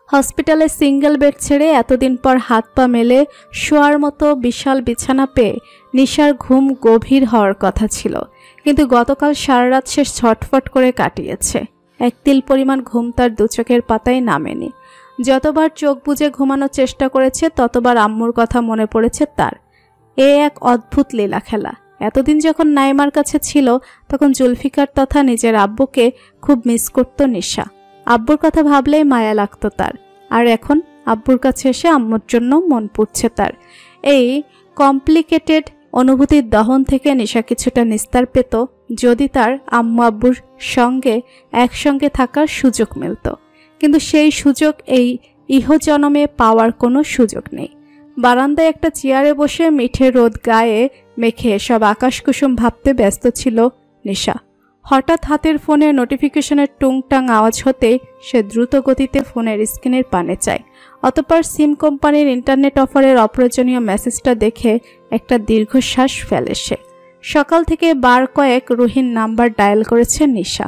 হসপিটালে single bed ছেড়ে এতদিন পর হাত পা মেলে শোয়ার মতো বিশাল বিছানা পেয়ে নিশার ঘুম গভীর হওয়ার কথা ছিল, কিন্তু গতকাল সারা রাত সে ছটফট করে কাটিয়েছে। এক তিল পরিমাণ ঘুম তার দু চোখের পাতায় নামেনি। যতবার চোখ বুজে ঘুমানোর চেষ্টা করেছে ততবার আম্মুর কথা মনে পড়েছে তার। এ এক অদ্ভুত লীলা খেলা। এতদিন যখন নাইমার কাছে ছিল তখন জুলফিকার তথা নিজের আব্বুকে খুব মিস করত নিশা। আব্বুর কথা ভাবলেই মায়া লাগতো তার। আর এখন আব্বুর কাছে এসে আম্মুর জন্য মন পুড়ছে তার। এই কমপ্লিকেটেড অনুভূতির দহন থেকে নিশা কিছুটা নিস্তার পেত যদি তার আম্মু আব্বুর সঙ্গে একসঙ্গে থাকার সুযোগ মিলত, কিন্তু সেই সুযোগ এই ইহজনমে পাওয়ার কোনো সুযোগ নেই। বারান্দায় একটা চেয়ারে বসে মিঠে রোদ গায়ে মেখে সব আকাশকুসুম ভাবতে ব্যস্ত ছিল নিশা। হঠাৎ হাতের ফোনে নোটিফিকেশনের টুংটাং আওয়াজ হতেই সে দ্রুত গতিতে ফোনের স্ক্রিনের পানে চায়। অতঃপর সিম কোম্পানির ইন্টারনেট অফারের অপ্রয়োজনীয় মেসেজটা দেখে একটা দীর্ঘশ্বাস ফেলে সে। সকাল থেকে বার কয়েক রুহির নাম্বার ডায়াল করেছে নিশা।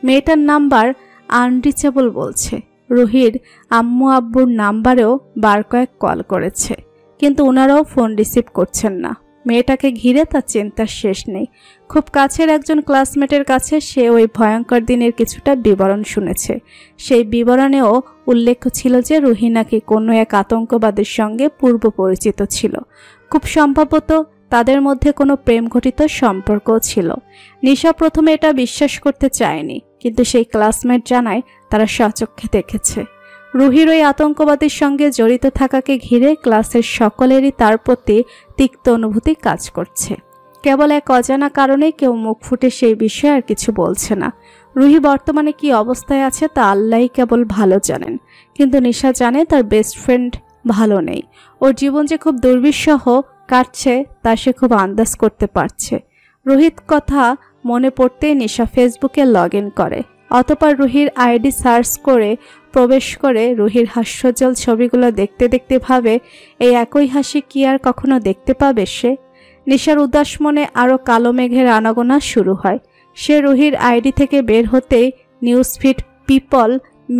মেয়েটার নাম্বার আনরিচেবল বলছে। রুহির আম্মু আব্বুর নাম্বারেও বার কয়েক কল করেছে, কিন্তু ওনারাও ফোন রিসিভ করছেন না। মেয়েটাকে ঘিরে তার চিন্তার শেষ নেই। খুব কাছের একজন ক্লাসমেটের কাছে সে ওই ভয়ঙ্কর দিনের কিছুটা বিবরণ শুনেছে। সেই বিবরণেও উল্লেখ ছিল যে রুহি নাকি কোনো এক আতঙ্কবাদের সঙ্গে পূর্ব পরিচিত ছিল। খুব সম্ভবত তাদের মধ্যে কোনো প্রেম ঘটিত সম্পর্কও ছিল। নিশা প্রথমে এটা বিশ্বাস করতে চায়নি, কিন্তু সেই ক্লাসমেট জানায় তারা স্বচক্ষে দেখেছে। রুহির ওই আতঙ্কবাদীর সঙ্গে জড়িত থাকাকে ঘিরে ক্লাসের সকলেরই তার প্রতি তিক্ত অনুভূতি কাজ করছে। কেবল এক অজানা কারণে কেউ মুখ ফুটে সেই বিষয়ে আর কিছু বলছে না। রুহি বর্তমানে কি অবস্থায় আছে তা আল্লাহই কেবল ভালো জানেন, কিন্তু নিশা জানে তার বেস্ট ফ্রেন্ড ভালো নেই। ওর জীবন যে খুব দুর্বিষহ কাটছে তা সে খুব আন্দাজ করতে পারছে। রুহির কথা মনে পড়তেই নিশা ফেসবুকে লগ ইন করে। অতঃপর রুহির আইডি সার্চ করে প্রবেশ করে রুহির হাস্যজ্জ্বল ছবিগুলো দেখতে দেখতে ভাবে, এই একই হাসি কি আর কখনো দেখতে পাবে সে? নিশার উদাস মনে আরও কালো মেঘের আনাগোনা শুরু হয়। সে রুহির আইডি থেকে বের হতেই news feed people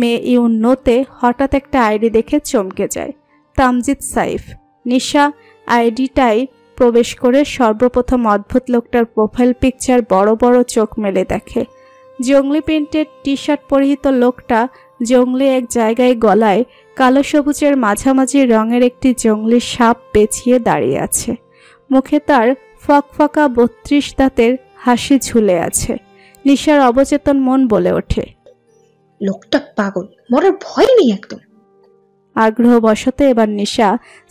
may you নোতে হঠাৎ একটা আইডি দেখে চমকে যায়। তামজিদ সাইফ। নিশা আইডিটাই প্রবেশ করে সর্বপ্রথম অদ্ভুত লোকটার প্রোফাইল পিকচার বড় বড় চোখ মেলে দেখে। জঙ্গলি প্রিন্টেড টি শার্ট পরিহিত লোকটা জঙ্গলি এক জায়গায় গলায় কালো সবুজের মাঝামাঝি রঙের একটি জঙ্গলি সাপ পেঁচিয়ে দাঁড়িয়ে আছে। মুখে তার ফকফকা 32 দাঁতের হাসি ঝুলে আছে। নিশার অবচেতন মন বলে ওঠে, লোকটা পাগল, মরার ভয় নেই একদম। আগ্রহবশত এবার নিশা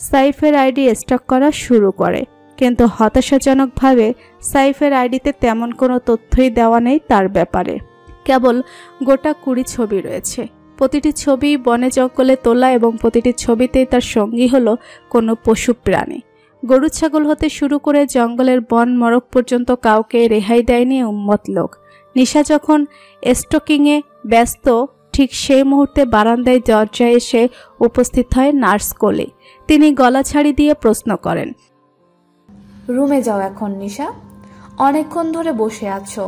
সাইফের আইডি স্টক করা শুরু করে, কিন্তু হতাশাজনকভাবে সাইফের আইডিতে তেমন কোনো তথ্যই দেওয়া নেই তার ব্যাপারে। কেবল গোটা 20 ছবি রয়েছে। প্রতিটি ছবি বনে জঙ্গলে তোলা এবং প্রতিটি ছবিতেই তার সঙ্গী হলো কোনো পশু প্রাণী। গরু ছাগল হতে শুরু করে জঙ্গলের বন মরক পর্যন্ত কাউকে রেহাই দেয়নি উম্মত লোক। নিশা যখন স্টকিংয়ে ব্যস্ত ঠিক সেই মুহূর্তে বারান্দায় দরজায় এসে উপস্থিত হয় নার্স কোলি। তিনি গলা ছাড়ি দিয়ে প্রশ্ন করেন, রুমে যাও এখন নিশা, অনেকক্ষণ ধরে বসে আছো।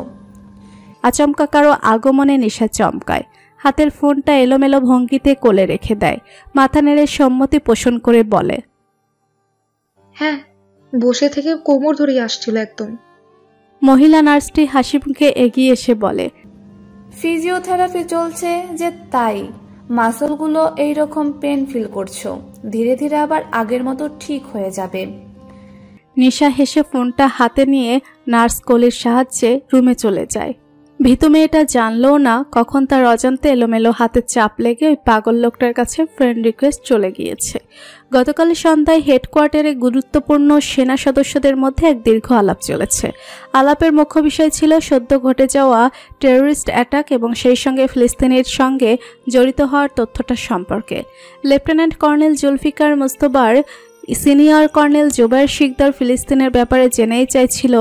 আচমকা কারো আগমনে নিশা চমকায়। হাতের ফোনটা এলোমেলো ভঙ্গিতে কোলে রেখে দেয়। মাথা নেড়ে সম্মতি পোষণ করে বলে, হ্যাঁ, বসে থেকে কোমর ধরে আসছিল একদম। মহিলা নার্সটি হাসি মুখে এগিয়ে এসে বলে, ফিজিওথেরাপি চলছে যে তাই মাসলগুলো এইরকম পেন ফিল করছো, ধীরে ধীরে আবার আগের মতো ঠিক হয়ে যাবে। নিশা হেসে ফোনটা হাতে নিয়ে নার্স কোলির সাহায্যে রুমে চলে যায়। ভীতু মেয়েটা জানলও না কখন তার অজান্তে এলোমেলো হাতে চাপ লেগে ওই পাগল লোকটার কাছে ফ্রেন্ড রিকোয়েস্ট চলে গিয়েছে। গতকাল সন্ধ্যায় হেডকোয়ার্টারে গুরুত্বপূর্ণ সেনা সদস্যদের মধ্যে এক দীর্ঘ আলাপ চলেছে। আলাপের মুখ্য বিষয় ছিল সদ্য ঘটে যাওয়া টেররিস্ট অ্যাটাক এবং সেই সঙ্গে ফিলিস্তিনের সঙ্গে জড়িত হওয়ার তথ্যটা সম্পর্কে। লেফটেন্যান্ট কর্নেল জুলফিকার মুস্তফার সিনিয়র কর্নেল জুবায়ের শিকদার ফিলিস্তিনের ব্যাপারে জেনেই চাইছিল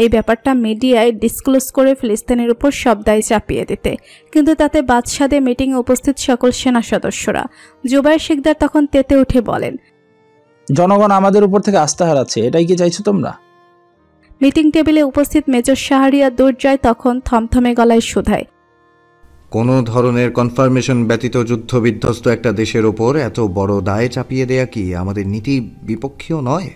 এই ব্যাপারটা মিডিয়ায় ডিসক্লোজ করে ফিলিস্তিনের উপর সব দায় চাপিয়ে দিতে, কিন্তু তাতে বাদশাদে মিটিংয়ে উপস্থিত সকল সেনা সদস্যরা। জুবায়ের শিকদার তখন তেতে উঠে বলেন, জনগণ আমাদের উপর থেকে আস্থা হারাচ্ছে, এটাই কি চাইছো তোমরা? মিটিং টেবিলে উপস্থিত মেজর শাহরিয়ার দুর্জয় তখন থমথমে গলায় শুধায়, কোনো ধরনের কনফার্মেশন ব্যতীত যুদ্ধবিধ্বস্ত একটা দেশের ওপর এত বড় দায় চাপিয়ে দেয়া কি আমাদের নীতি বিপক্ষীয় নয়?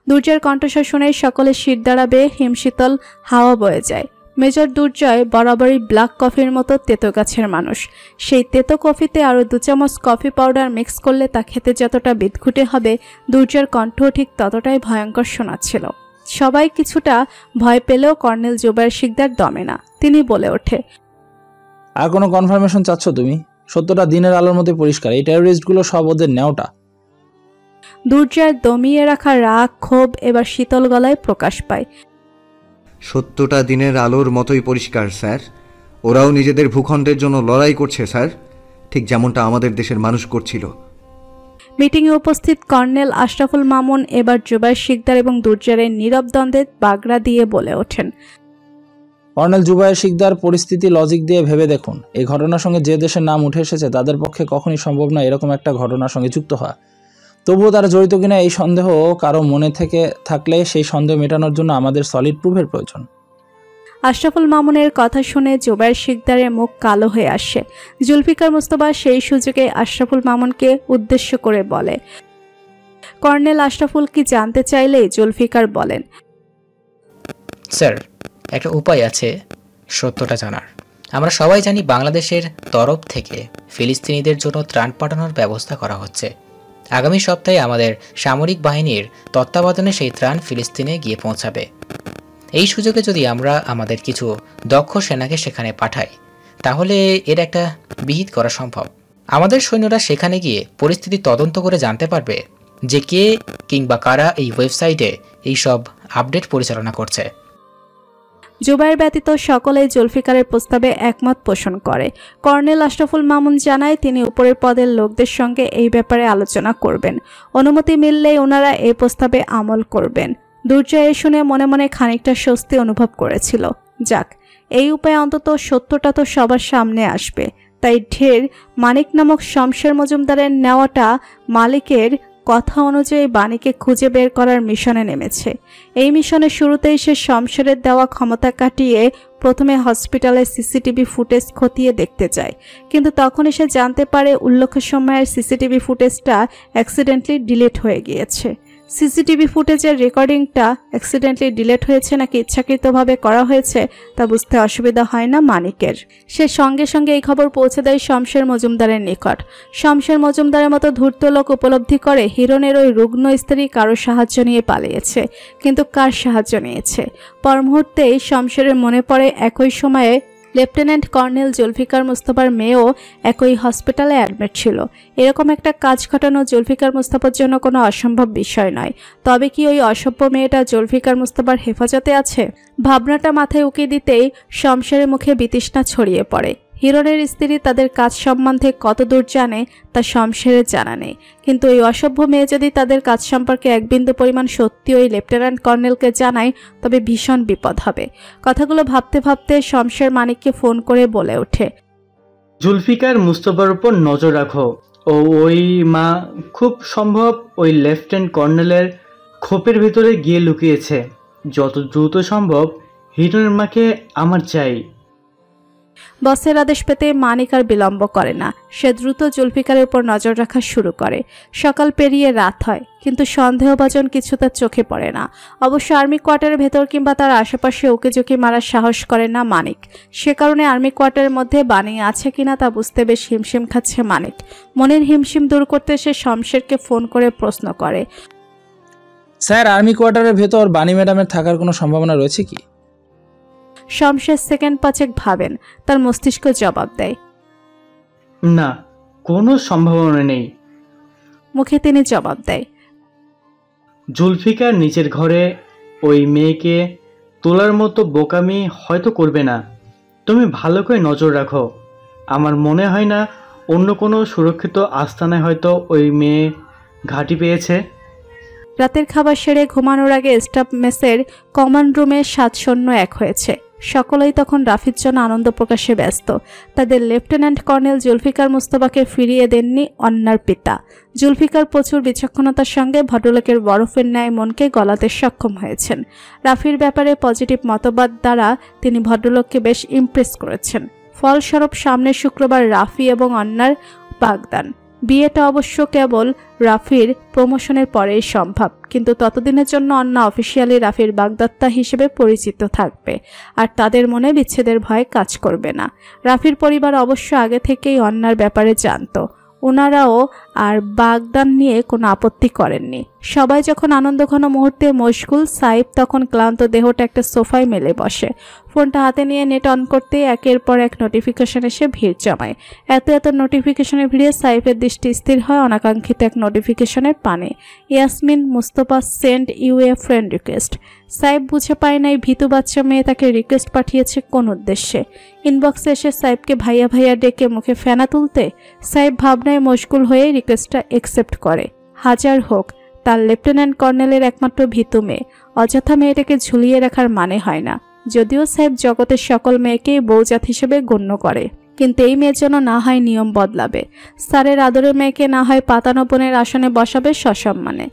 দুর্জয়ের কণ্ঠস্বর শুনে সকলে শির দাঁড়াবে, হিমশীতল হাওয়া বয়ে যায়। মেজর দুর্জয় বরাবরই ব্ল্যাক কফির মতো তেতো গাছের মানুষ। সেই তেতো কফিতে আরও 2 চামচ কফি পাউডার মিক্স করলে তা খেতে যতটা বিদঘুটে হবে, দুর্জয়ের কণ্ঠও ঠিক ততটাই ভয়ঙ্কর শোনাচ্ছিল। সবাই কিছুটা ভয় পেলেও কর্নেল জুবায়ের শিকদার দমে না। তিনি বলে ওঠে, আর কোনো কনফার্মেশন চাচ্ছ তুমি? সত্যটা দিনের আলোর মধ্যে পরিষ্কার, এই টেররিস্টগুলো সব ওদের নেওটা। দুর্জয়ের দমিয়ে রাখা রাগ ক্ষোভ এবার শীতল গলায় প্রকাশ পায়। সত্যটা দিনের আলোর মতোই পরিষ্কার স্যার। ওরাও নিজেদের ভূখণ্ডের জন্য লড়াই করছে স্যার, ঠিক যেমনটা আমাদের দেশের মানুষ করছিল। মিটিংয়ে উপস্থিত কর্নেল আশরাফুল মামুন এবার জুবায়ের শিকদার এবং দুর্জয়ের নীরব দ্বন্দ্বে বাগড়া দিয়ে বলে ওঠেন, কর্নেল জুবায়ের শিকদার, পরিস্থিতি লজিক দিয়ে ভেবে দেখুন। এই ঘটনার সঙ্গে যে দেশের নাম উঠে এসেছে তাদের পক্ষে কখনই সম্ভব নয় এরকম একটা ঘটনার সঙ্গে যুক্ত হওয়া। তবুও তারা জড়িত কিনা এই সন্দেহ কারো মনে থেকে থাকলে সেই সন্দেহ মেটানোর জন্য আমাদের সলিড প্রুফের প্রয়োজন। আশরাফুল মামুনের কথা শুনে জুবায়ের শিকদারের মুখ কালো হয়ে আসে। জুলফিকার মুস্তাফা সেই সুযোগে আশরাফুল মামুনকে উদ্দেশ্য করে বলে। কর্নেল আশরাফুল কি জানতে চাইলেই জুলফিকার বলেন, স্যার, একটা উপায় আছে সত্যটা জানার। আমরা সবাই জানি বাংলাদেশের তরফ থেকে ফিলিস্তিনিদের জন্য ত্রাণ পাঠানোর ব্যবস্থা করা হচ্ছে। আগামী সপ্তাহে আমাদের সামরিক বাহিনীর তত্ত্বাবধানে সেই ত্রাণ ফিলিস্তিনে গিয়ে পৌঁছাবে। এই সুযোগে যদি আমরা আমাদের কিছু দক্ষ সেনাকে সেখানে পাঠাই, তাহলে এর একটা বিহিত করা সম্ভব। আমাদের সৈন্যরা সেখানে গিয়ে পরিস্থিতি তদন্ত করে জানতে পারবে যে কে কিংবা কারা এই ওয়েবসাইটে এই সব আপডেট পরিচালনা করছে। জুবায়ের ব্যতীত সকলেই জুলফিকারের প্রস্তাবে একমত পোষণ করে। কর্নেল আশরাফুল মামুন জানায় তিনি উপরের পদের লোকদের সঙ্গে এই ব্যাপারে আলোচনা করবেন। অনুমতি মিললেই ওনারা এই প্রস্তাবে আমল করবেন। দুর্জয় শুনে মনে মনে খানিকটা স্বস্তি অনুভব করেছিল। যাক, এই উপায়ে অন্তত সত্যটা তো সবার সামনে আসবে। তাই ঢের মানিক নামক শমশের মজুমদারের নেওয়াটা মালিকের কথা অনুযায়ী বাণীকে খুঁজে বের করার মিশনে নেমেছে। এই মিশনের শুরুতেই সে শমশেরের দেওয়া ক্ষমতা কাটিয়ে প্রথমে হসপিটালের সিসিটিভি ফুটেজ খতিয়ে দেখতে যায়, কিন্তু তখনই সে জানতে পারে উল্লেখ্য সময়ের সিসিটিভি ফুটেজটা অ্যাক্সিডেন্টলি ডিলিট হয়ে গিয়েছে। সিসিটিভি ফুটেজের রেকর্ডিংটা অ্যাক্সিডেন্টলি ডিলিট হয়েছে নাকি ইচ্ছাকৃতভাবে করা হয়েছে তা বুঝতে অসুবিধা হয় না মানিকের। সে সঙ্গে সঙ্গে এই খবর পৌঁছে দেয় শমশের মজুমদারের নিকট। শমশের মজুমদারের মতো ধূর্ত লোক উপলব্ধি করে হিরণের ওই রুগ্ন স্ত্রী কারো সাহায্য নিয়ে পালিয়েছে, কিন্তু কার সাহায্য নিয়েছে? পর মুহূর্তেই শমশেরের মনে পড়ে একই সময়ে লেফটেন্যান্ট কর্নেল জুলফিকার মুস্তাফার মেয়েও একই হসপিটালে অ্যাডমিট ছিল। এরকম একটা কাজ ঘটানো জুলফিকার মুস্তাফার জন্য কোনো অসম্ভব বিষয় নয়। তবে কি ওই অসভ্য মেয়েটা জুলফিকার মুস্তাফার হেফাজতে আছে? ভাবনাটা মাথায় উকি দিতেই শমশেরের মুখে বিতৃষ্ণা ছড়িয়ে পড়ে। হিরণের স্ত্রী তাদের কাজ সম্বন্ধে কতদূর জানে তা শমশেরের জানা নেই, কিন্তু ওই অসভ্য মেয়ে যদি তাদের কাজ সম্পর্কে এক বিন্দু পরিমাণ সত্যি ওই লেফটেন্যান্ট কর্নেলকে জানায় তবে ভীষণ বিপদ হবে। কথাগুলো ভাবতে ভাবতে শমশের মানিককে ফোন করে বলে ওঠে, জুলফিকার মুস্তাফার উপর নজর রাখো। ওই মা খুব সম্ভব ওই লেফটেন্যান্ট কর্নেলের খোপের ভেতরে গিয়ে লুকিয়েছে। যত দ্রুত সম্ভব হিরণের মাকে আমার চাই। বসের আদেশ পেতে মানিক আর বিলম্ব করে না। সে দ্রুত জুলফিকারের উপর নজর রাখা শুরু করে। সকাল পেরিয়ে রাত হয়, কিন্তু সন্দেহভাজন কিছু তার চোখে পড়ে না। অবশ্য আর্মি কোয়ার্টারের ভেতর কিংবা তার আশেপাশে উকিঝুঁকি মারার সাহস করে না মানিক। সে কারণে আর্মি কোয়ার্টারের মধ্যে বাণী আছে কিনা তা বুঝতে বেশ হিমশিম খাচ্ছে মানিক। মনের হিমশিম দূর করতে সে শমশেরকে ফোন করে প্রশ্ন করে, স্যার, আর্মি কোয়ার্টারের ভেতর বাণী ম্যাডামের থাকার কোনো সম্ভাবনা রয়েছে কি? শমশের সেকেন্ড পাঁচেক ভাবেন, তার মস্তিষ্ক জবাব দেয়, না, কোনো সম্ভাবনা নেই। মুখে তিনি জবাব দেয়, জুলফিকার নিচের ঘরে ওই মেয়েকে তোলার মতো বোকামি হয়তো করবে না। তুমি ভালো করে নজর রাখো। আমার মনে হয় না অন্য কোনো সুরক্ষিত আস্তানায় হয়তো ওই মেয়ে ঘাঁটি পেয়েছে। রাতের খাবার সেরে ঘুমানোর আগে স্টাফ মেসের কমন রুমে 7 সৈন্য এক হয়েছে। সকলেই তখন রাফির জন্য আনন্দ প্রকাশে ব্যস্ত। তাদের লেফটেন্যান্ট কর্নেল জুলফিকার মুস্তাফাকে ফিরিয়ে দেননি অন্যার পিতা। জুলফিকার প্রচুর বিচক্ষণতার সঙ্গে ভদ্রলোকের বরফের ন্যায় মনকে গলাতে সক্ষম হয়েছেন। রাফির ব্যাপারে পজিটিভ মতবাদ দ্বারা তিনি ভদ্রলোককে বেশ ইমপ্রেস করেছেন। ফলস্বরূপ সামনের শুক্রবার রাফি এবং অন্যার বাগদান। বিয়েটা অবশ্য কেবল রাফির প্রমোশনের পরেই সম্ভব, কিন্তু ততদিনের জন্য অন্না অফিসিয়ালি রাফির বাগদত্তা হিসেবে পরিচিত থাকবে, আর তাদের মনে বিচ্ছেদের ভয় কাজ করবে না। রাফির পরিবার অবশ্য আগে থেকেই অন্যার ব্যাপারে জানতো, ওনারাও আর বাগদান নিয়ে কোনো আপত্তি করেননি। সবাই যখন আনন্দঘন মুহূর্তে মশগুল, সাইফ তখন ক্লান্ত দেহটা একটা সোফায় মেলে বসে। ফোনটা হাতে নিয়ে নেট অন করতে একের পর এক নোটিফিকেশন এসে ভিড় জমায়। এত নোটিফিকেশনের ভিড়ে সাইফের দৃষ্টি স্থির হয় অনাকাঙ্ক্ষিত এক নোটিফিকেশনের পানে। Yasmin Mustafa send you a friend request. Saif বুঝে পায় নাই ভীতু বাচ্চা মেয়ে তাকে রিকোয়েস্ট পাঠিয়েছে কোন উদ্দেশ্যে। ইনবক্সে এসে সাইফকে ভাইয়া ভাইয়া ডেকে মুখে ফেনা তুলতে সাইফ ভাবনায় মশগুল হয়ে রিকোয়েস্টটা একসেপ্ট করে। হাজার হোক তার লেফটেন্যান্ট কর্নেলের একমাত্র ভীতু মেয়ে, অযথা মেয়েটাকে ঝুলিয়ে রাখার মানে হয় না। যদিও সাহেব জগতের সকল মেয়েকেই বউজাত হিসেবে গণ্য করে, কিন্তু এই মেয়ের জন্য না হয় নিয়ম বদলাবে। স্যারের আদরের মেয়েকে না হয় পাতানোপনের আসনে বসাবে সসম্মানে।